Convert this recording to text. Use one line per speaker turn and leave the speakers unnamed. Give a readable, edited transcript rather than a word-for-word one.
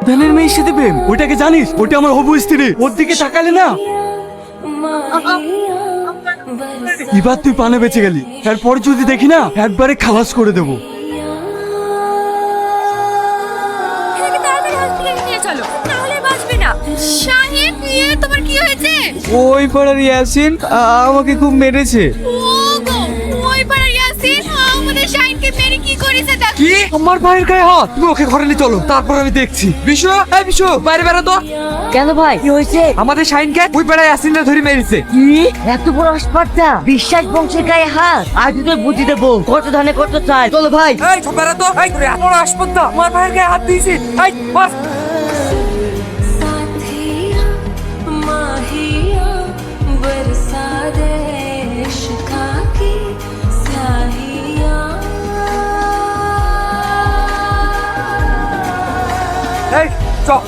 ধানের মেয়ের সাথে প্রেম, ওটাকে জানিস? ওটা আমার হবু স্ত্রী। ওর দিকে তাকালে না এবার তুই পানে বেঁচে গেলি। এরপর যদি দেখি না একবারে খালাস করে দেবো।
এটাকে তাড়াতাড়ি হসপিটালে নিয়ে চলো, নাহলে বাঁচবে না। শাহিন, তোমার কি হয়েছে?
ওই পাড়ার ইয়াসিন আমাকে খুব মেরেছে।
ওগো, ওই পাড়ার ইয়াসিন আমাদের শাহিনকে মেরে কি করেছে দেখো।
কি? আমার ভাইয়ের গায়ে হাত? তুমি ওকে ঘরে নিয়ে চলো, তারপর আমি দেখছি। বিশু, এই বিশু, বাইরে বেরো তো।
কেন ভাই, কি হয়েছে?
আমাদের শাইনকে ওই পাড়ায় ইয়াসিনরা ধরে মেরেছে।
কি? এত বড় আসপারটা বিশ্বাস বংশের গায়ে হাত? আজ তোদের বুদ্ধি দেবো, কত ধানে কত চাল। চলো ভাই।
এই সব বেরো তো। এই তোর এত বড় আসপত্তা, আমার ভাইয়ের গায়ে হাত দিয়েছিস। এই বাস। এই চল।